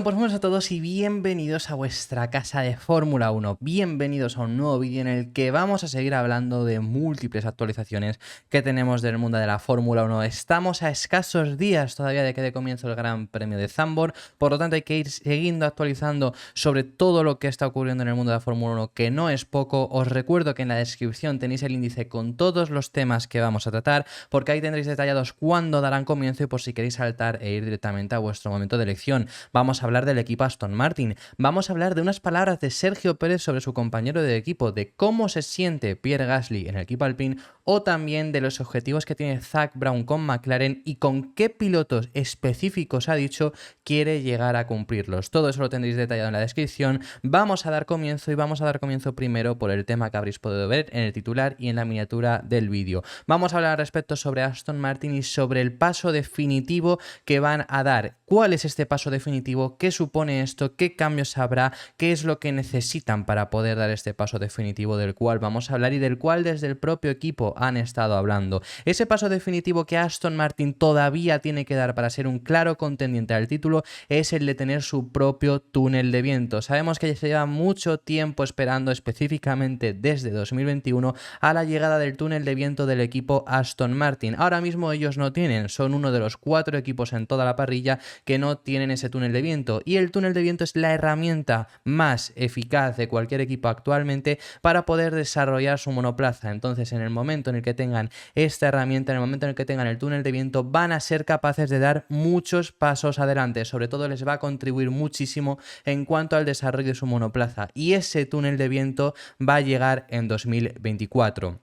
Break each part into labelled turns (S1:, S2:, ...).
S1: Bueno, pues buenos a todos y bienvenidos a vuestra casa de Fórmula 1. Bienvenidos a un nuevo vídeo en el que vamos a seguir hablando de múltiples actualizaciones que tenemos del mundo de la Fórmula 1. Estamos a escasos días todavía de que dé comienzo el Gran Premio de Zandvoort, por lo tanto hay que ir siguiendo actualizando sobre todo lo que está ocurriendo en el mundo de la Fórmula 1, que no es poco. Os recuerdo que en la descripción tenéis el índice con todos los temas que vamos a tratar, porque ahí tendréis detallados cuándo darán comienzo y por si queréis saltar e ir directamente a vuestro momento de elección. Vamos a hablar del equipo Aston Martin, vamos a hablar de unas palabras de Sergio Pérez sobre su compañero de equipo, de cómo se siente Pierre Gasly en el equipo Alpine, o también de los objetivos que tiene Zak Brown con McLaren y con qué pilotos específicos ha dicho quiere llegar a cumplirlos. Todo eso lo tendréis detallado en la descripción. Vamos a dar comienzo y vamos a dar comienzo primero por el tema que habréis podido ver en el titular y en la miniatura del vídeo. Vamos a hablar al respecto sobre Aston Martin y sobre el paso definitivo que van a dar. ¿Cuál es este paso definitivo? ¿Qué supone esto? ¿Qué cambios habrá? ¿Qué es lo que necesitan para poder dar este paso definitivo del cual vamos a hablar y del cual desde el propio equipo han estado hablando? Ese paso definitivo que Aston Martin todavía tiene que dar para ser un claro contendiente al título es el de tener su propio túnel de viento. Sabemos que se lleva mucho tiempo esperando, específicamente desde 2021, a la llegada del túnel de viento del equipo Aston Martin. Ahora mismo ellos no tienen, son uno de los 4 equipos en toda la parrilla que no tienen ese túnel de viento, y el túnel de viento es la herramienta más eficaz de cualquier equipo actualmente para poder desarrollar su monoplaza. Entonces, en el momento en el que tengan esta herramienta, en el momento en el que tengan el túnel de viento, van a ser capaces de dar muchos pasos adelante. Sobre todo les va a contribuir muchísimo en cuanto al desarrollo de su monoplaza, y ese túnel de viento va a llegar en 2024.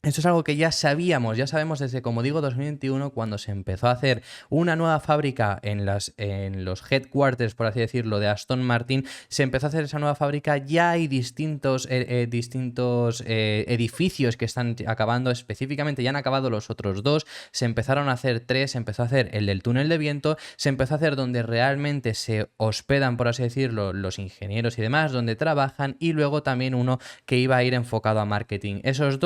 S1: Esto es algo que ya sabíamos, ya sabemos desde, como digo, 2021, cuando se empezó a hacer una nueva fábrica en los headquarters, por así decirlo, de Aston Martin. Se empezó a hacer esa nueva fábrica, ya hay distintos edificios que están acabando, específicamente ya han acabado los otros 2, se empezaron a hacer 3, se empezó a hacer el del túnel de viento, se empezó a hacer donde realmente se hospedan, por así decirlo, los ingenieros y demás, donde trabajan, y luego también uno que iba a ir enfocado a marketing. Esos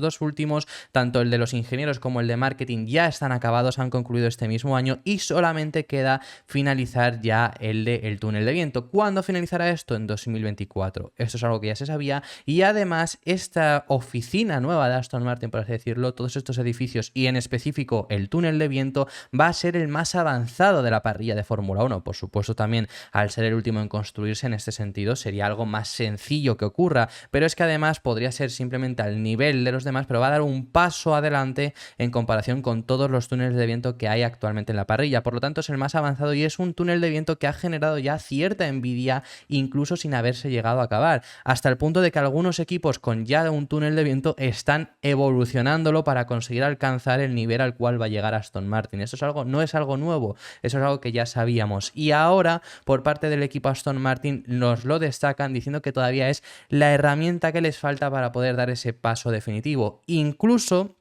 S1: dos últimos, tanto el de los ingenieros como el de marketing, ya están acabados, han concluido este mismo año y solamente queda finalizar ya el del túnel de viento. ¿Cuándo finalizará esto? En 2024. Esto es algo que ya se sabía, y además esta oficina nueva de Aston Martin, por así decirlo, todos estos edificios y en específico el túnel de viento, va a ser el más avanzado de la parrilla de Fórmula 1. Por supuesto, también al ser el último en construirse, en este sentido sería algo más sencillo que ocurra, pero es que además podría ser simplemente al nivel de los demás, pero va a dar un paso adelante en comparación con todos los túneles de viento que hay actualmente en la parrilla. Por lo tanto, es el más avanzado y es un túnel de viento que ha generado ya cierta envidia, incluso sin haberse llegado a acabar, hasta el punto de que algunos equipos con ya un túnel de viento están evolucionándolo para conseguir alcanzar el nivel al cual va a llegar Aston Martin. Eso es algo, no es algo nuevo, eso es algo que ya sabíamos, y ahora por parte del equipo Aston Martin nos lo destacan diciendo que todavía es la herramienta que les falta para poder dar ese paso definitivo. Incluso,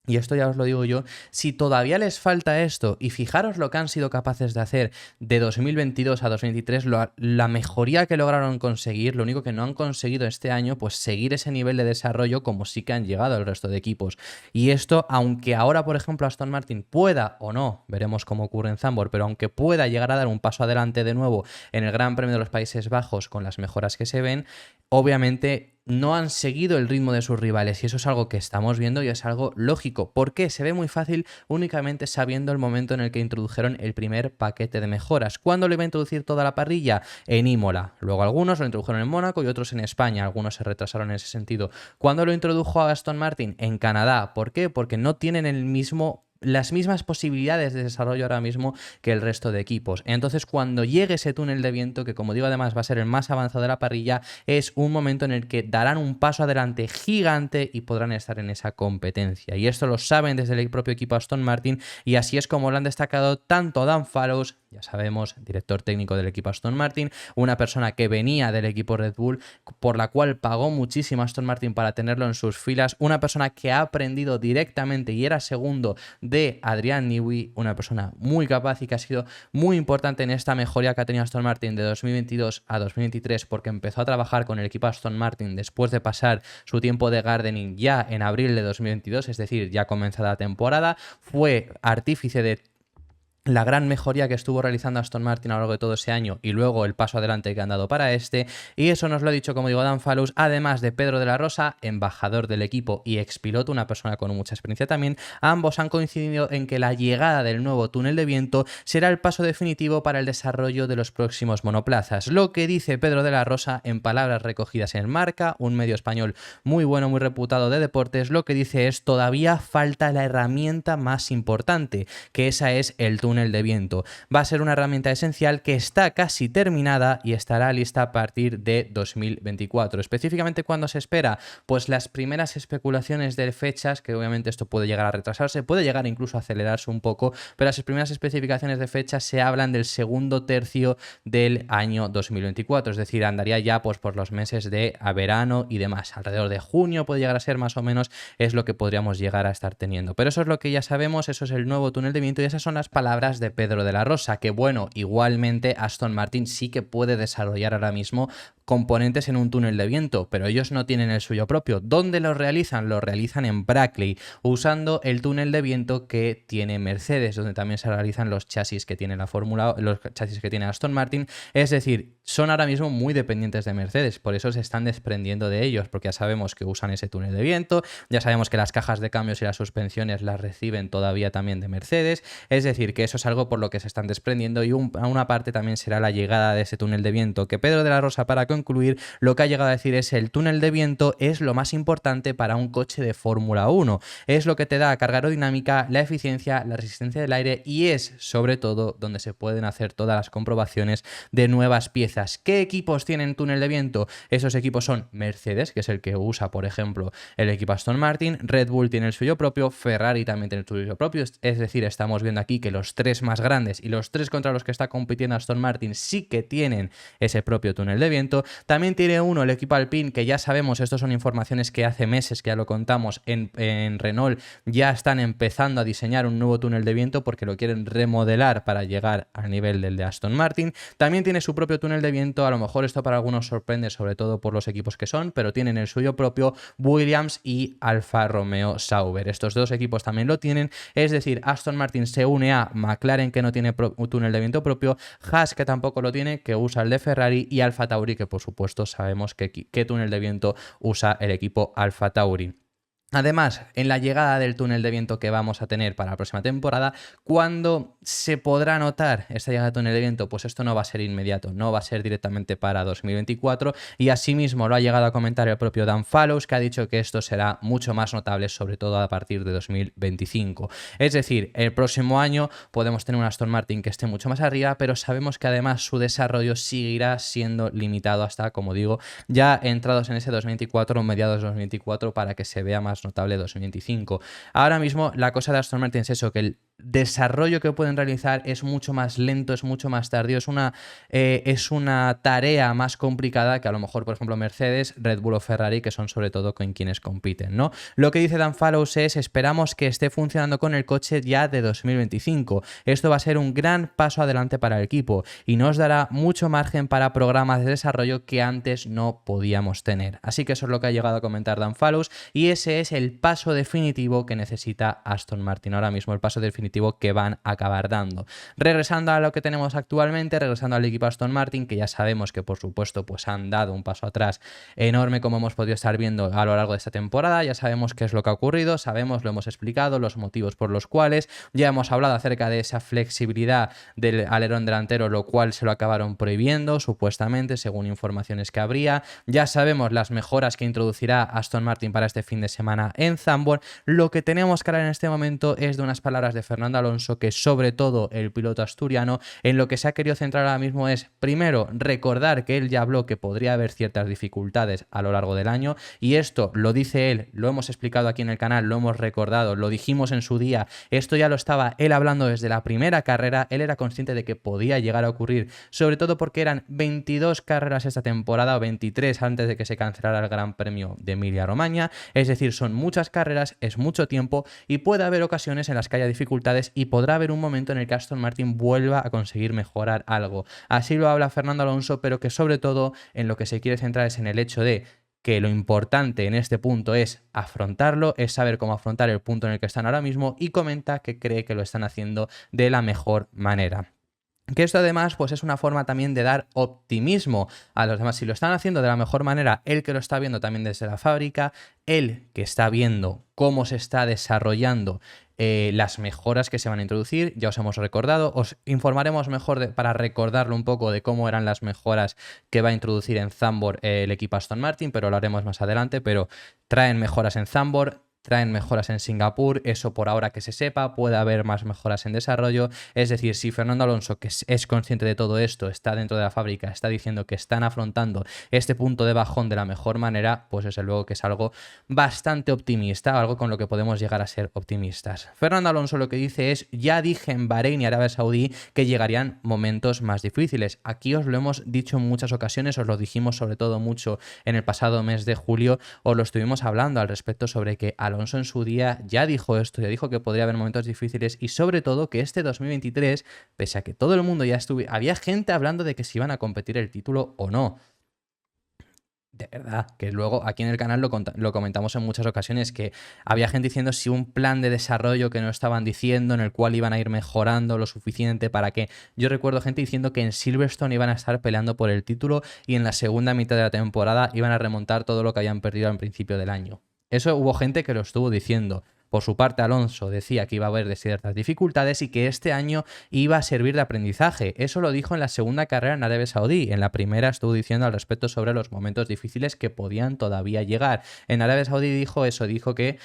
S1: y esto ya os lo digo yo, si todavía les falta esto, y fijaros lo que han sido capaces de hacer de 2022 a 2023, la mejoría que lograron conseguir, lo único que no han conseguido este año, pues seguir ese nivel de desarrollo como sí que han llegado el resto de equipos. Y esto, aunque ahora, por ejemplo, Aston Martin pueda o no, veremos cómo ocurre en Zandvoort, pero aunque pueda llegar a dar un paso adelante de nuevo en el Gran Premio de los Países Bajos con las mejoras que se ven, obviamente no han seguido el ritmo de sus rivales, y eso es algo que estamos viendo y es algo lógico. ¿Por qué? Se ve muy fácil únicamente sabiendo el momento en el que introdujeron el primer paquete de mejoras. ¿Cuándo lo iba a introducir toda la parrilla? En Imola. Luego algunos lo introdujeron en Mónaco y otros en España. Algunos se retrasaron en ese sentido. ¿Cuándo lo introdujo Aston Martin? En Canadá. ¿Por qué? Porque no tienen las mismas posibilidades de desarrollo ahora mismo que el resto de equipos. Entonces, cuando llegue ese túnel de viento, que como digo además va a ser el más avanzado de la parrilla, es un momento en el que darán un paso adelante gigante y podrán estar en esa competencia. Y esto lo saben desde el propio equipo Aston Martin, y así es como lo han destacado tanto Dan Fallows, ya sabemos, director técnico del equipo Aston Martin, una persona que venía del equipo Red Bull, por la cual pagó muchísimo Aston Martin para tenerlo en sus filas, una persona que ha aprendido directamente y era segundo de Adrian Newey, una persona muy capaz y que ha sido muy importante en esta mejoría que ha tenido Aston Martin de 2022 a 2023, porque empezó a trabajar con el equipo Aston Martin después de pasar su tiempo de gardening ya en abril de 2022, es decir, ya comenzada la temporada, fue artífice de la gran mejoría que estuvo realizando Aston Martin a lo largo de todo ese año y luego el paso adelante que han dado para este. Y eso nos lo ha dicho, como digo, Dan Fallows, además de Pedro de la Rosa, embajador del equipo y expiloto, una persona con mucha experiencia también. Ambos han coincidido en que la llegada del nuevo túnel de viento será el paso definitivo para el desarrollo de los próximos monoplazas. Lo que dice Pedro de la Rosa, en palabras recogidas en Marca, un medio español muy bueno, muy reputado de deportes, lo que dice es: todavía falta la herramienta más importante, que esa es el túnel de viento. Va a ser una herramienta esencial que está casi terminada y estará lista a partir de 2024. Específicamente, ¿cuándo se espera? Pues las primeras especulaciones de fechas, que obviamente esto puede llegar a retrasarse, puede llegar incluso a acelerarse un poco, pero las primeras especificaciones de fechas se hablan del segundo tercio del año 2024, es decir, andaría ya pues por los meses de verano y demás. Alrededor de junio puede llegar a ser, más o menos es lo que podríamos llegar a estar teniendo. Pero eso es lo que ya sabemos, eso es el nuevo túnel de viento y esas son las palabras de Pedro de la Rosa, que bueno, igualmente Aston Martin sí que puede desarrollar ahora mismo componentes en un túnel de viento, pero ellos no tienen el suyo propio. ¿Dónde lo realizan? Lo realizan en Brackley, usando el túnel de viento que tiene Mercedes, donde también se realizan los chasis que tiene la Fórmula, los chasis que tiene Aston Martin. Es decir, son ahora mismo muy dependientes de Mercedes, por eso se están desprendiendo de ellos, porque ya sabemos que usan ese túnel de viento, ya sabemos que las cajas de cambios y las suspensiones las reciben todavía también de Mercedes, es decir, que eso es algo por lo que se están desprendiendo y a una parte también será la llegada de ese túnel de viento, que Pedro de la Rosa, para concluir, lo que ha llegado a decir es: el túnel de viento es lo más importante para un coche de Fórmula 1, es lo que te da carga aerodinámica, la eficiencia, la resistencia del aire y es sobre todo donde se pueden hacer todas las comprobaciones de nuevas piezas. ¿Qué equipos tienen túnel de viento? Esos equipos son Mercedes, que es el que usa, por ejemplo, el equipo Aston Martin, Red Bull tiene el suyo propio, Ferrari también tiene el suyo propio, es decir, estamos viendo aquí que los tres más grandes y los tres contra los que está compitiendo Aston Martin sí que tienen ese propio túnel de viento. También tiene uno el equipo Alpine, que ya sabemos, estos son informaciones que hace meses que ya lo contamos, en Renault ya están empezando a diseñar un nuevo túnel de viento porque lo quieren remodelar para llegar al nivel del de Aston Martin. También tiene su propio túnel de viento, a lo mejor esto para algunos sorprende, sobre todo por los equipos que son, pero tienen el suyo propio Williams y Alfa Romeo Sauber. Estos dos equipos también lo tienen, es decir, Aston Martin se une a McLaren, que no tiene un túnel de viento propio, Haas, que tampoco lo tiene, que usa el de Ferrari, y Alfa Tauri, que por supuesto sabemos qué túnel de viento usa el equipo Alfa Tauri. Además, en la llegada del túnel de viento que vamos a tener para la próxima temporada, ¿cuándo se podrá notar esta llegada del túnel de viento? Pues esto no va a ser inmediato, no va a ser directamente para 2024 y asimismo lo ha llegado a comentar el propio Dan Fallows, que ha dicho que esto será mucho más notable, sobre todo a partir de 2025. Es decir, el próximo año podemos tener un Aston Martin que esté mucho más arriba, pero sabemos que además su desarrollo seguirá siendo limitado hasta, como digo, ya entrados en ese 2024 o mediados de 2024 para que se vea más notable 2025. Ahora mismo la cosa de Aston Martin es eso, que el desarrollo que pueden realizar es mucho más lento, es mucho más tardío, es una tarea más complicada que a lo mejor, por ejemplo, Mercedes, Red Bull o Ferrari, que son sobre todo con quienes compiten, ¿no? Lo que dice Dan Fallows es: esperamos que esté funcionando con el coche ya de 2025. Esto va a ser un gran paso adelante para el equipo y nos dará mucho margen para programas de desarrollo que antes no podíamos tener. Así que eso es lo que ha llegado a comentar Dan Fallows y ese es el paso definitivo que necesita Aston Martin ahora mismo, el paso definitivo que van a acabar dando. Regresando a lo que tenemos actualmente, regresando al equipo Aston Martin, que ya sabemos que por supuesto pues han dado un paso atrás enorme, como hemos podido estar viendo a lo largo de esta temporada. Ya sabemos qué es lo que ha ocurrido, sabemos, lo hemos explicado, los motivos por los cuales, ya hemos hablado acerca de esa flexibilidad del alerón delantero, lo cual se lo acabaron prohibiendo supuestamente, según informaciones que habría. Ya sabemos las mejoras que introducirá Aston Martin para este fin de semana en Zandvoort. Lo que tenemos que hablar en este momento es de unas palabras de Fernando Alonso, que sobre todo el piloto asturiano en lo que se ha querido centrar ahora mismo es, primero, recordar que él ya habló que podría haber ciertas dificultades a lo largo del año, y esto lo dice él, lo hemos explicado aquí en el canal, lo hemos recordado, lo dijimos en su día, esto ya lo estaba él hablando desde la primera carrera, él era consciente de que podía llegar a ocurrir, sobre todo porque eran 22 carreras esta temporada, o 23 antes de que se cancelara el Gran Premio de Emilia-Romagna, es decir, son muchas carreras, es mucho tiempo y puede haber ocasiones en las que haya dificultades y podrá haber un momento en el que Aston Martin vuelva a conseguir mejorar algo. Así lo habla Fernando Alonso, pero que sobre todo en lo que se quiere centrar es en el hecho de que lo importante en este punto es afrontarlo, es saber cómo afrontar el punto en el que están ahora mismo, y comenta que cree que lo están haciendo de la mejor manera. Que esto además pues es una forma también de dar optimismo a los demás. Si lo están haciendo de la mejor manera, él que lo está viendo también desde la fábrica, él que está viendo cómo se está desarrollando las mejoras que se van a introducir, ya os hemos recordado, os informaremos mejor para recordarlo un poco de cómo eran las mejoras que va a introducir en Zandvoort el equipo Aston Martin, pero lo haremos más adelante. Pero traen mejoras en Zandvoort, traen mejoras en Singapur, eso por ahora que se sepa, puede haber más mejoras en desarrollo. Es decir, si Fernando Alonso, que es consciente de todo esto, está dentro de la fábrica, está diciendo que están afrontando este punto de bajón de la mejor manera, pues desde luego que es algo bastante optimista, algo con lo que podemos llegar a ser optimistas. Fernando Alonso lo que dice es: ya dije en Bahrein y Arabia Saudí que llegarían momentos más difíciles. Aquí os lo hemos dicho en muchas ocasiones, os lo dijimos sobre todo mucho en el pasado mes de julio, os lo estuvimos hablando al respecto sobre que Alonso en su día ya dijo esto, ya dijo que podría haber momentos difíciles, y sobre todo que este 2023, pese a que todo el mundo ya había gente hablando de que si iban a competir el título o no. De verdad, que luego aquí en el canal lo comentamos en muchas ocasiones, que había gente diciendo si un plan de desarrollo que no estaban diciendo, en el cual iban a ir mejorando lo suficiente para que... Yo recuerdo gente diciendo que en Silverstone iban a estar peleando por el título y en la segunda mitad de la temporada iban a remontar todo lo que habían perdido al principio del año. Eso hubo gente que lo estuvo diciendo. Por su parte, Alonso decía que iba a haber ciertas dificultades y que este año iba a servir de aprendizaje. Eso lo dijo en la segunda carrera en Arabia Saudí. En la primera estuvo diciendo al respecto sobre los momentos difíciles que podían todavía llegar. En Arabia Saudí dijo eso, dijo que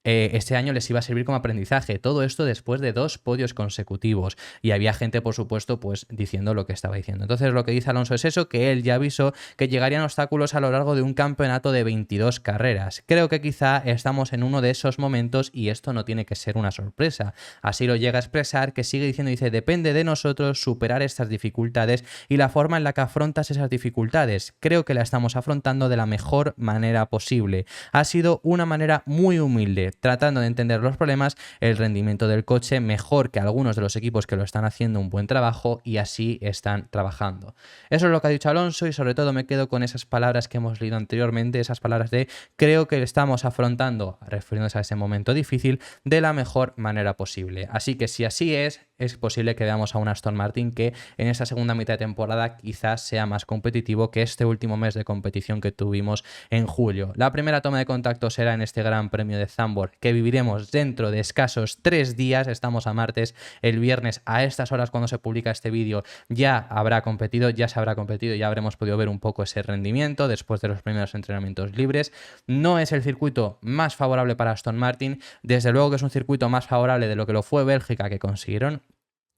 S1: este año les iba a servir como aprendizaje. Todo esto después de 2 podios consecutivos. Y había gente, por supuesto, pues diciendo lo que estaba diciendo. Entonces lo que dice Alonso es eso, que él ya avisó que llegarían obstáculos a lo largo de un campeonato de 22 carreras. Creo que quizá estamos en uno de esos momentos y esto no tiene que ser una sorpresa. Así lo llega a expresar, que sigue diciendo, dice: depende de nosotros superar estas dificultades y la forma en la que afrontas esas dificultades. Creo que la estamos afrontando de la mejor manera posible. Ha sido una manera muy humilde, tratando de entender los problemas, el rendimiento del coche mejor que algunos de los equipos que lo están haciendo un buen trabajo, y así están trabajando. Eso es lo que ha dicho Alonso, y sobre todo me quedo con esas palabras que hemos leído anteriormente, esas palabras de creo que estamos afrontando, refiriéndose a ese momento difícil, de la mejor manera posible. Así que si así es posible que veamos a un Aston Martin que en esta segunda mitad de temporada quizás sea más competitivo que este último mes de competición que tuvimos en julio. La primera toma de contacto será en este Gran Premio de Zandvoort, que viviremos dentro de escasos 3 días. Estamos a martes, el viernes a estas horas cuando se publica este vídeo ya se habrá competido, ya habremos podido ver un poco ese rendimiento después de los primeros entrenamientos libres. No es el circuito más favorable para Aston Martin, desde luego que es un circuito más favorable de lo que lo fue Bélgica, que consiguieron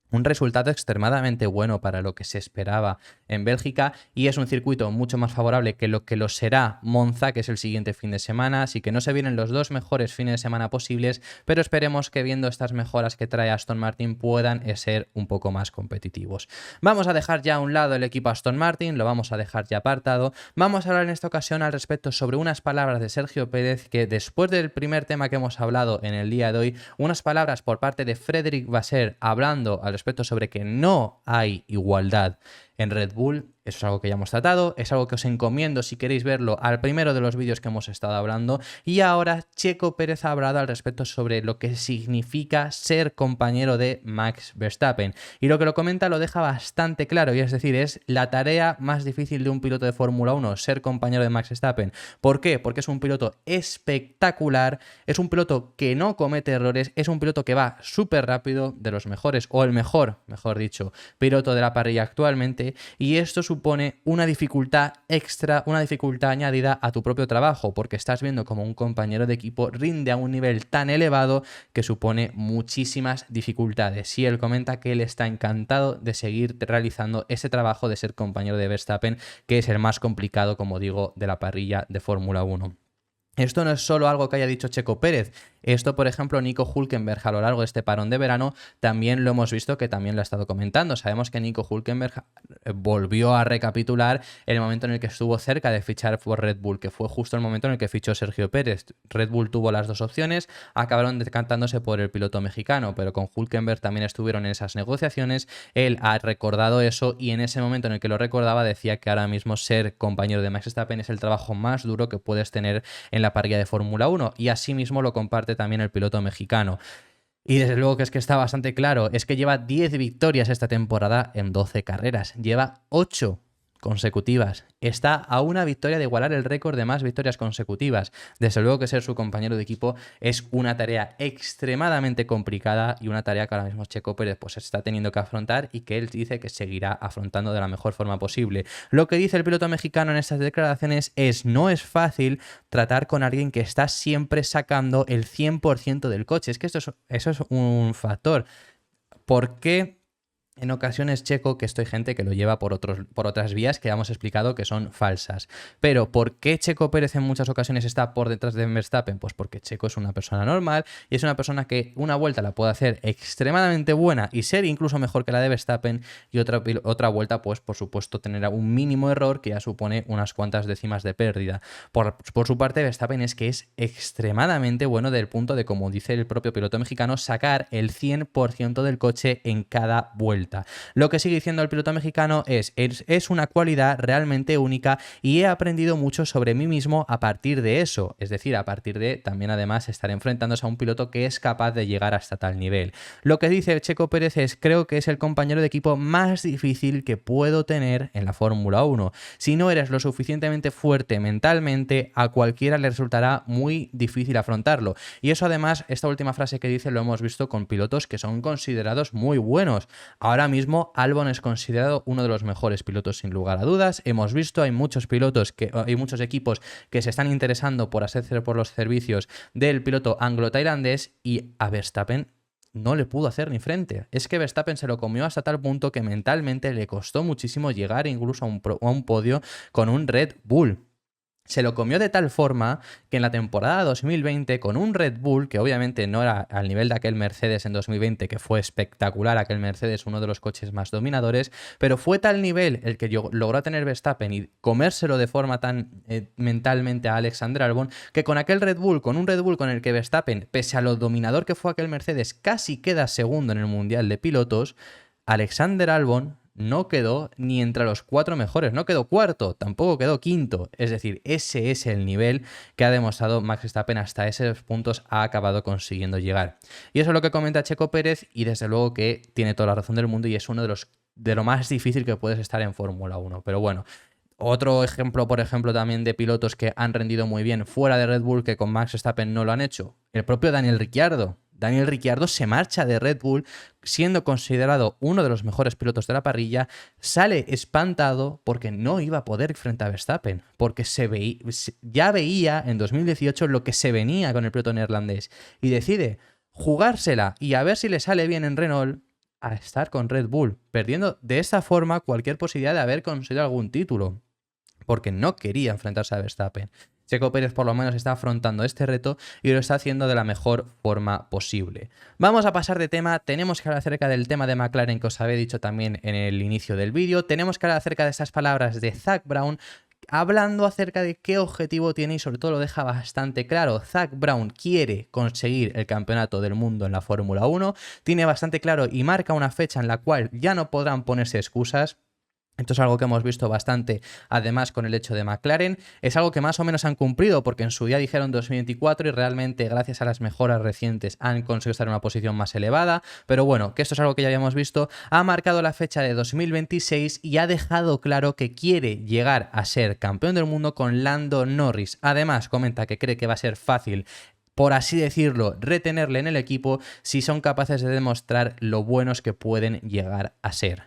S1: un resultado extremadamente bueno para lo que se esperaba en Bélgica, y es un circuito mucho más favorable que lo será Monza, que es el siguiente fin de semana. Así que no se vienen los 2 mejores fines de semana posibles, pero esperemos que viendo estas mejoras que trae Aston Martin puedan ser un poco más competitivos. Vamos a dejar ya a un lado el equipo Aston Martin, lo vamos a dejar ya apartado. Vamos a hablar en esta ocasión al respecto sobre unas palabras de Sergio Pérez, que después del primer tema que hemos hablado en el día de hoy, unas palabras por parte de Frédéric Vasseur hablando al respecto sobre que no hay igualdad en Red Bull. Eso es algo que ya hemos tratado, es algo que os encomiendo si queréis verlo al primero de los vídeos que hemos estado hablando. Y ahora Checo Pérez ha hablado al respecto sobre lo que significa ser compañero de Max Verstappen, y lo que lo comenta lo deja bastante claro, y es decir, es la tarea más difícil de un piloto de Fórmula 1, ser compañero de Max Verstappen. ¿Por qué? Porque es un piloto espectacular, es un piloto que no comete errores, es un piloto que va súper rápido, de los mejores, o el mejor dicho, piloto de la parrilla actualmente, y esto supone una dificultad extra, una dificultad añadida a tu propio trabajo, porque estás viendo como un compañero de equipo rinde a un nivel tan elevado que supone muchísimas dificultades. Y él comenta que él está encantado de seguir realizando ese trabajo de ser compañero de Verstappen, que es el más complicado, como digo, de la parrilla de Fórmula 1. Esto no es solo algo que haya dicho Checo Pérez. Esto, por ejemplo, Nico Hülkenberg a lo largo de este parón de verano también lo hemos visto que también lo ha estado comentando. Sabemos que Nico Hülkenberg volvió a recapitular el momento en el que estuvo cerca de fichar por Red Bull, que fue justo el momento en el que fichó Sergio Pérez. Red Bull tuvo las dos opciones, acabaron decantándose por el piloto mexicano, pero con Hülkenberg también estuvieron en esas negociaciones. Él ha recordado eso y en ese momento en el que lo recordaba decía que ahora mismo ser compañero de Max Verstappen es el trabajo más duro que puedes tener en la parrilla de Fórmula 1 y asimismo lo comparte también el piloto mexicano. Y desde luego que es que está bastante claro, es que lleva 10 victorias esta temporada en 12 carreras, lleva 8 consecutivas. Está a una victoria de igualar el récord de más victorias consecutivas. Desde luego que ser su compañero de equipo es una tarea extremadamente complicada y una tarea que ahora mismo Checo Pérez pues está teniendo que afrontar y que él dice que seguirá afrontando de la mejor forma posible. Lo que dice el piloto mexicano en estas declaraciones es: no es fácil tratar con alguien que está siempre sacando el 100% del coche. Es que eso es un factor. ¿Por qué? En ocasiones Checo, que esto hay gente que lo lleva por otras vías que hemos explicado que son falsas. Pero ¿por qué Checo Pérez en muchas ocasiones está por detrás de Verstappen? Pues porque Checo es una persona normal y es una persona que una vuelta la puede hacer extremadamente buena y ser incluso mejor que la de Verstappen, y otra vuelta, pues por supuesto, tener un mínimo error que ya supone unas cuantas décimas de pérdida. Por su parte, Verstappen es que es extremadamente bueno del punto de, como dice el propio piloto mexicano, sacar el 100% del coche en cada vuelta. Lo que sigue diciendo el piloto mexicano es una cualidad realmente única y he aprendido mucho sobre mí mismo a partir de eso, es decir, a partir de también además estar enfrentándose a un piloto que es capaz de llegar hasta tal nivel. Lo que dice Checo Pérez es: creo que es el compañero de equipo más difícil que puedo tener en la Fórmula 1. Si no eres lo suficientemente fuerte mentalmente, a cualquiera le resultará muy difícil afrontarlo. Y eso además, esta última frase que dice, lo hemos visto con pilotos que son considerados muy buenos. Ahora mismo Albon es considerado uno de los mejores pilotos sin lugar a dudas. Hemos visto, hay muchos equipos que se están interesando por hacer por los servicios del piloto anglo-tailandés, y a Verstappen no le pudo hacer ni frente. Es que Verstappen se lo comió hasta tal punto que mentalmente le costó muchísimo llegar incluso a un podio con un Red Bull. Se lo comió de tal forma que en la temporada 2020, con un Red Bull, que obviamente no era al nivel de aquel Mercedes en 2020, que fue espectacular, aquel Mercedes, uno de los coches más dominadores, pero fue tal nivel el que logró tener Verstappen y comérselo de forma tan mentalmente a Alexander Albon, que con aquel Red Bull, con un Red Bull con el que Verstappen, pese a lo dominador que fue aquel Mercedes, casi queda segundo en el Mundial de Pilotos, Alexander Albon no quedó ni entre los 4 mejores, no quedó cuarto, tampoco quedó quinto. Es decir, ese es el nivel que ha demostrado Max Verstappen, hasta esos puntos ha acabado consiguiendo llegar. Y eso es lo que comenta Checo Pérez, y desde luego que tiene toda la razón del mundo y es uno de lo más difícil que puedes estar en Fórmula 1. Pero bueno, otro ejemplo, por ejemplo, también de pilotos que han rendido muy bien fuera de Red Bull, que con Max Verstappen no lo han hecho, el propio Daniel Ricciardo. Daniel Ricciardo se marcha de Red Bull siendo considerado uno de los mejores pilotos de la parrilla, sale espantado porque no iba a poder frente a Verstappen, porque ya veía en 2018 lo que se venía con el piloto neerlandés y decide jugársela y a ver si le sale bien en Renault a estar con Red Bull, perdiendo de esta forma cualquier posibilidad de haber conseguido algún título, porque no quería enfrentarse a Verstappen. Checo Pérez por lo menos está afrontando este reto y lo está haciendo de la mejor forma posible. Vamos a pasar de tema, tenemos que hablar acerca del tema de McLaren que os había dicho también en el inicio del vídeo, tenemos que hablar acerca de estas palabras de Zak Brown, hablando acerca de qué objetivo tiene y sobre todo lo deja bastante claro. Zak Brown quiere conseguir el campeonato del mundo en la Fórmula 1, tiene bastante claro y marca una fecha en la cual ya no podrán ponerse excusas. Esto es algo que hemos visto bastante, además, con el hecho de McLaren. Es algo que más o menos han cumplido, porque en su día dijeron 2024 y realmente, gracias a las mejoras recientes, han conseguido estar en una posición más elevada. Pero bueno, que esto es algo que ya habíamos visto. Ha marcado la fecha de 2026 y ha dejado claro que quiere llegar a ser campeón del mundo con Lando Norris. Además, comenta que cree que va a ser fácil, por así decirlo, retenerle en el equipo si son capaces de demostrar lo buenos que pueden llegar a ser.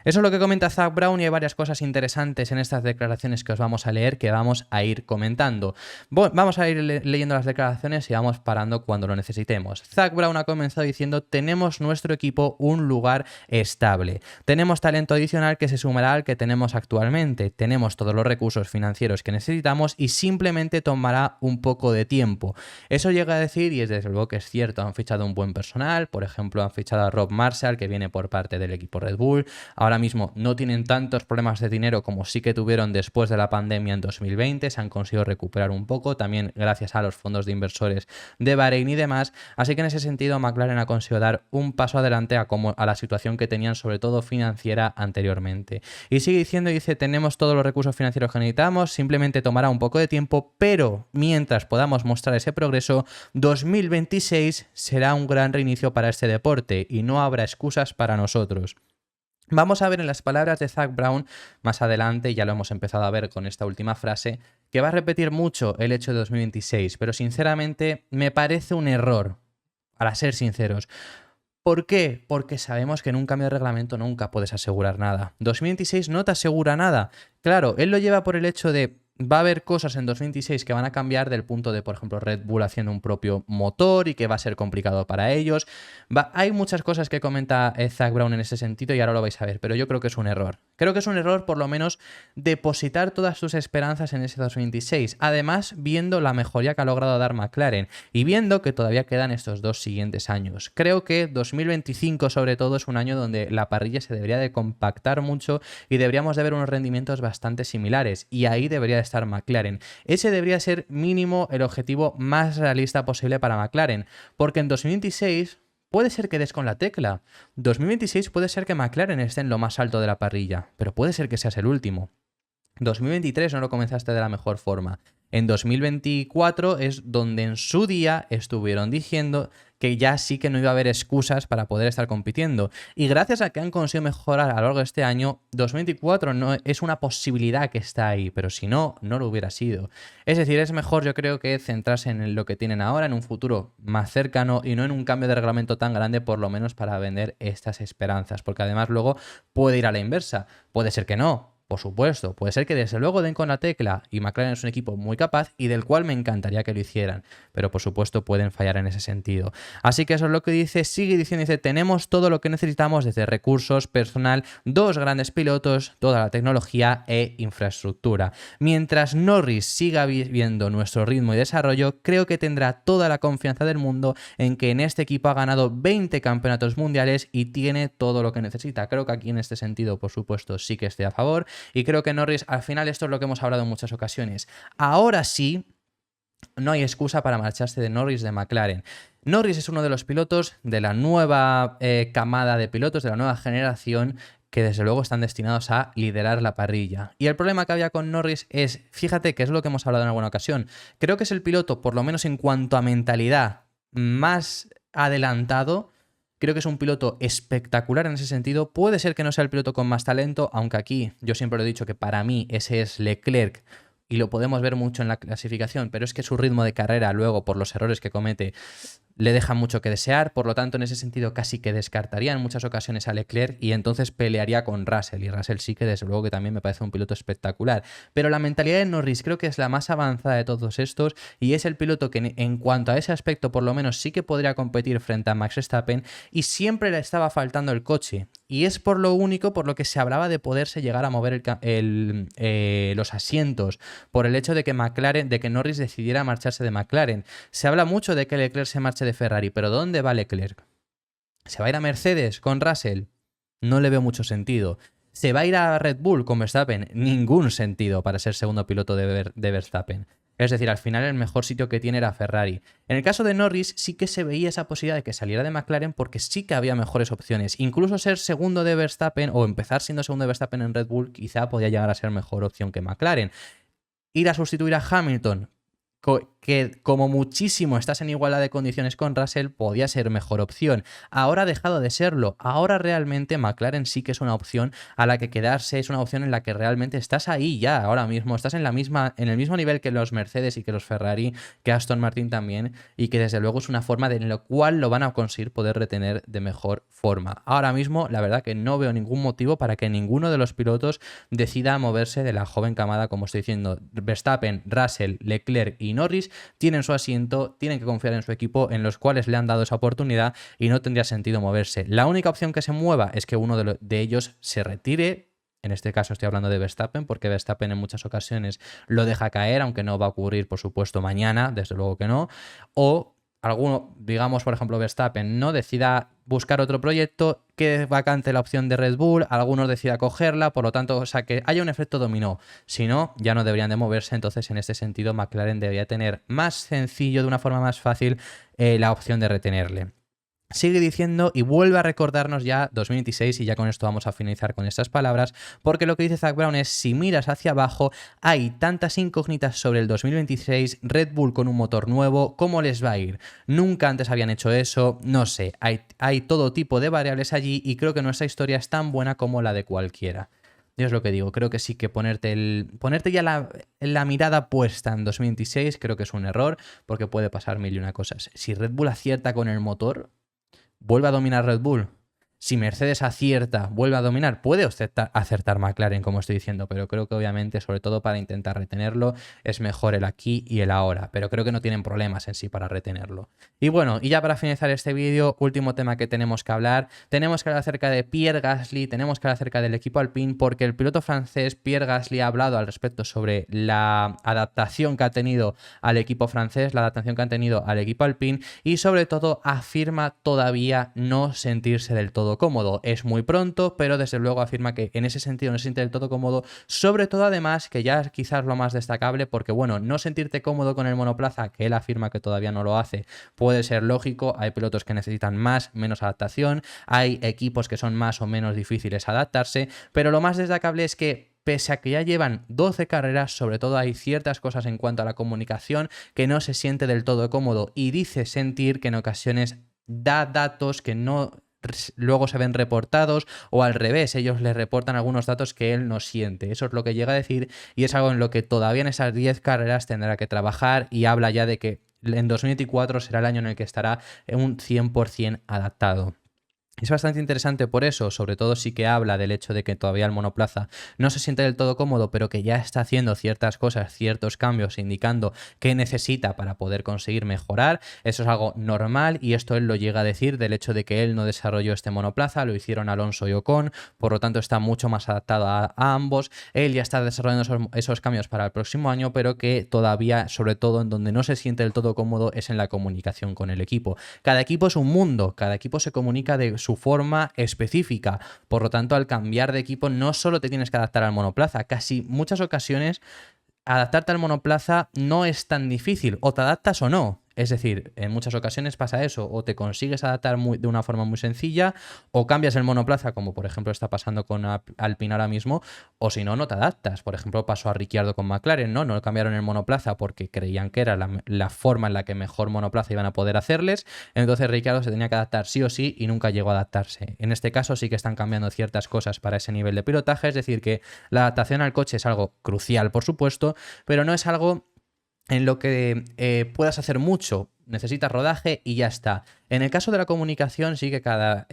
S1: Eso es lo que comenta Zak Brown y hay varias cosas interesantes en estas declaraciones que os vamos a leer, que vamos a ir comentando. Vamos a ir leyendo las declaraciones y vamos parando cuando lo necesitemos. Zak Brown ha comenzado diciendo: tenemos nuestro equipo un lugar estable. Tenemos talento adicional que se sumará al que tenemos actualmente. Tenemos todos los recursos financieros que necesitamos y simplemente tomará un poco de tiempo. Eso llega a decir, y es desde luego que es cierto, han fichado un buen personal. Por ejemplo, han fichado a Rob Marshall, que viene por parte del equipo Red Bull. Ahora mismo no tienen tantos problemas de dinero como sí que tuvieron después de la pandemia en 2020. Se han conseguido recuperar un poco, también gracias a los fondos de inversores de Bahrein y demás. Así que en ese sentido McLaren ha conseguido dar un paso adelante a la situación que tenían, sobre todo financiera, anteriormente. Y sigue diciendo, dice: tenemos todos los recursos financieros que necesitamos, simplemente tomará un poco de tiempo, pero mientras podamos mostrar ese progreso, 2026 será un gran reinicio para este deporte y no habrá excusas para nosotros. Vamos a ver en las palabras de Zak Brown más adelante, ya lo hemos empezado a ver con esta última frase, que va a repetir mucho el hecho de 2026, pero sinceramente me parece un error, para ser sinceros. ¿Por qué? Porque sabemos que en un cambio de reglamento nunca puedes asegurar nada. 2026 no te asegura nada. Claro, él lo lleva por el hecho de: va a haber cosas en 2026 que van a cambiar del punto de, por ejemplo, Red Bull haciendo un propio motor y que va a ser complicado para ellos. Hay muchas cosas que comenta Zak Brown en ese sentido y ahora lo vais a ver, pero yo creo que es un error. Creo que es un error, por lo menos, depositar todas tus esperanzas en ese 2026. Además, viendo la mejoría que ha logrado dar McLaren y viendo que todavía quedan estos 2 siguientes años. Creo que 2025, sobre todo, es un año donde la parrilla se debería de compactar mucho y deberíamos de ver unos rendimientos bastante similares. Y ahí debería estar McLaren. Ese debería ser mínimo el objetivo más realista posible para McLaren, porque en 2026 puede ser que des con la tecla. 2026 puede ser que McLaren esté en lo más alto de la parrilla, pero puede ser que seas el último. 2023 no lo comenzaste de la mejor forma. En 2024 es donde en su día estuvieron diciendo que ya sí que no iba a haber excusas para poder estar compitiendo. Y gracias a que han conseguido mejorar a lo largo de este año, 2024 no es una posibilidad que está ahí, pero si no, no lo hubiera sido. Es decir, es mejor, yo creo, que centrarse en lo que tienen ahora, en un futuro más cercano y no en un cambio de reglamento tan grande, por lo menos para vender estas esperanzas, porque además luego puede ir a la inversa. Puede ser que no. Por supuesto, puede ser que desde luego den con la tecla y McLaren es un equipo muy capaz y del cual me encantaría que lo hicieran, pero por supuesto pueden fallar en ese sentido. Así que eso es lo que dice, sigue diciendo, dice: tenemos todo lo que necesitamos, desde recursos, personal, 2 grandes pilotos, toda la tecnología e infraestructura. Mientras Norris siga viendo nuestro ritmo y desarrollo, creo que tendrá toda la confianza del mundo en que en este equipo ha ganado 20 campeonatos mundiales y tiene todo lo que necesita. Creo que aquí en este sentido, por supuesto, sí que estoy a favor. Y creo que Norris, al final, esto es lo que hemos hablado en muchas ocasiones. Ahora sí, no hay excusa para marcharse de Norris de McLaren. Norris es uno de los pilotos de la nueva camada de pilotos, de la nueva generación, que desde luego están destinados a liderar la parrilla. Y el problema que había con Norris es, fíjate que es lo que hemos hablado en alguna ocasión, creo que es el piloto, por lo menos en cuanto a mentalidad, más adelantado. Creo que es un piloto espectacular en ese sentido. Puede ser que no sea el piloto con más talento, aunque aquí yo siempre lo he dicho que para mí ese es Leclerc y lo podemos ver mucho en la clasificación, pero es que su ritmo de carrera luego, por los errores que comete, le deja mucho que desear. Por lo tanto, en ese sentido casi que descartaría en muchas ocasiones a Leclerc y entonces pelearía con Russell, y Russell sí que desde luego que también me parece un piloto espectacular. Pero la mentalidad de Norris creo que es la más avanzada de todos estos y es el piloto que en cuanto a ese aspecto por lo menos sí que podría competir frente a Max Verstappen, y siempre le estaba faltando el coche. Y es por lo único por lo que se hablaba de poderse llegar a mover los asientos, por el hecho de que Norris decidiera marcharse de McLaren. Se habla mucho de que Leclerc se marche de Ferrari, pero ¿dónde va Leclerc? ¿Se va a ir a Mercedes con Russell? No le veo mucho sentido. ¿Se va a ir a Red Bull con Verstappen? Ningún sentido para ser segundo piloto de Verstappen. Es decir, al final el mejor sitio que tiene era Ferrari. En el caso de Norris sí que se veía esa posibilidad de que saliera de McLaren porque sí que había mejores opciones. Incluso ser segundo de Verstappen o empezar siendo segundo de Verstappen en Red Bull quizá podía llegar a ser mejor opción que McLaren. Ir a sustituir a Hamilton, que como muchísimo estás en igualdad de condiciones con Russell, podía ser mejor opción. Ahora ha dejado de serlo. Ahora realmente McLaren sí que es una opción a la que quedarse, es una opción en la que realmente estás ahí ya, ahora mismo, estás en el mismo nivel que los Mercedes y que los Ferrari, que Aston Martin también, y que desde luego es una forma en la cual lo van a conseguir poder retener de mejor forma. Ahora mismo, la verdad que no veo ningún motivo para que ninguno de los pilotos decida moverse de la joven camada, como estoy diciendo. Verstappen, Russell, Leclerc y Norris tienen su asiento, tienen que confiar en su equipo, en los cuales le han dado esa oportunidad y no tendría sentido moverse. La única opción que se mueva es que uno de ellos se retire. En este caso estoy hablando de Verstappen, porque Verstappen en muchas ocasiones lo deja caer, aunque no va a ocurrir, por supuesto, mañana, desde luego que no. O alguno, digamos, por ejemplo, Verstappen, no decida buscar otro proyecto, que vacante la opción de Red Bull, algunos decida cogerla, por lo tanto, o sea, que haya un efecto dominó. Si no, ya no deberían de moverse, entonces en este sentido McLaren debería tener más sencillo, de una forma más fácil, la opción de retenerle. Sigue diciendo y vuelve a recordarnos ya 2026, y ya con esto vamos a finalizar con estas palabras, porque lo que dice Zak Brown es: si miras hacia abajo, hay tantas incógnitas sobre el 2026, Red Bull con un motor nuevo, ¿cómo les va a ir? Nunca antes habían hecho eso, no sé, hay todo tipo de variables allí y creo que nuestra historia es tan buena como la de cualquiera. Yo es lo que digo, creo que sí que ponerte ya la mirada puesta en 2026 creo que es un error, porque puede pasar mil y una cosas. Si Red Bull acierta con el motor, vuelve a dominar Red Bull. Si Mercedes acierta, vuelve a dominar, puede acertar McLaren, como estoy diciendo, pero creo que obviamente, sobre todo para intentar retenerlo, es mejor el aquí y el ahora, pero creo que no tienen problemas en sí para retenerlo. Y bueno, y ya para finalizar este vídeo, último tema que tenemos que hablar acerca de Pierre Gasly, tenemos que hablar acerca del equipo Alpine, porque el piloto francés Pierre Gasly ha hablado al respecto sobre la adaptación que ha tenido al equipo francés, la adaptación que han tenido al equipo Alpine, y sobre todo afirma todavía no sentirse del todo cómodo. Es muy pronto, pero desde luego afirma que en ese sentido no se siente del todo cómodo, sobre todo además, que ya es quizás lo más destacable, porque bueno, no sentirte cómodo con el monoplaza, que él afirma que todavía no lo hace, puede ser lógico. Hay pilotos que necesitan más, menos adaptación, hay equipos que son más o menos difíciles a adaptarse, pero lo más destacable es que pese a que ya llevan 12 carreras, sobre todo hay ciertas cosas en cuanto a la comunicación que no se siente del todo cómodo, y dice sentir que en ocasiones da datos que no luego se ven reportados, o al revés, ellos le reportan algunos datos que él no siente. Eso es lo que llega a decir, y es algo en lo que todavía en esas 10 carreras tendrá que trabajar, y habla ya de que en 2024 será el año en el que estará un 100% adaptado. Es bastante interesante por eso, sobre todo sí que habla del hecho de que todavía el monoplaza no se siente del todo cómodo, pero que ya está haciendo ciertas cosas, ciertos cambios, indicando que necesita para poder conseguir mejorar. Eso es algo normal, y esto él lo llega a decir del hecho de que él no desarrolló este monoplaza, lo hicieron Alonso y Ocon, por lo tanto está mucho más adaptado a ambos. Él ya está desarrollando esos cambios para el próximo año, pero que todavía, sobre todo en donde no se siente del todo cómodo, es en la comunicación con el equipo. Cada equipo es un mundo, cada equipo se comunica de su forma específica, por lo tanto al cambiar de equipo no solo te tienes que adaptar al monoplaza, casi muchas ocasiones adaptarte al monoplaza no es tan difícil, o te adaptas o no. Es decir, en muchas ocasiones pasa eso, o te consigues adaptar de una forma muy sencilla, o cambias el monoplaza, como por ejemplo está pasando con Alpine ahora mismo, o si no, no te adaptas. Por ejemplo, pasó a Ricciardo con McLaren, ¿no? No cambiaron el monoplaza porque creían que era la forma en la que mejor monoplaza iban a poder hacerles, entonces Ricciardo se tenía que adaptar sí o sí, y nunca llegó a adaptarse. En este caso sí que están cambiando ciertas cosas para ese nivel de pilotaje, es decir, que la adaptación al coche es algo crucial, por supuesto, pero no es algo en lo que puedas hacer mucho. Necesitas rodaje y ya está. En el caso de la comunicación sí que cada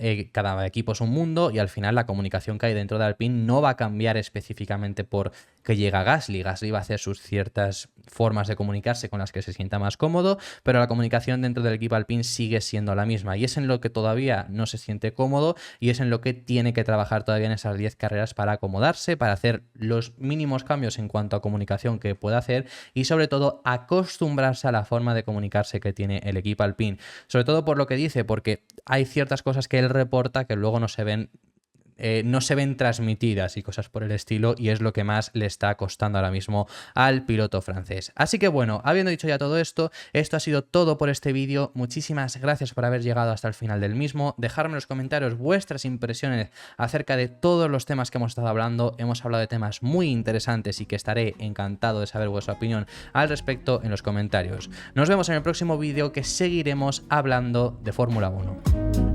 S1: equipo es un mundo, y al final la comunicación que hay dentro de Alpine no va a cambiar específicamente por que llega Gasly. Gasly va a hacer sus ciertas formas de comunicarse con las que se sienta más cómodo, pero la comunicación dentro del equipo Alpine sigue siendo la misma, y es en lo que todavía no se siente cómodo, y es en lo que tiene que trabajar todavía en esas 10 carreras para acomodarse, para hacer los mínimos cambios en cuanto a comunicación que pueda hacer, y sobre todo acostumbrarse a la forma de comunicarse que tiene el equipo Alpine. Sobre todo por lo que dice, porque hay ciertas cosas que él reporta que luego no se ven no se ven transmitidas y cosas por el estilo, y es lo que más le está costando ahora mismo al piloto francés. Así que bueno, habiendo dicho ya todo esto, esto ha sido todo por este vídeo. Muchísimas gracias por haber llegado hasta el final del mismo. Dejadme en los comentarios vuestras impresiones acerca de todos los temas que hemos estado hablando. Hemos hablado de temas muy interesantes y que estaré encantado de saber vuestra opinión al respecto en los comentarios. Nos vemos en el próximo vídeo, que seguiremos hablando de Fórmula 1.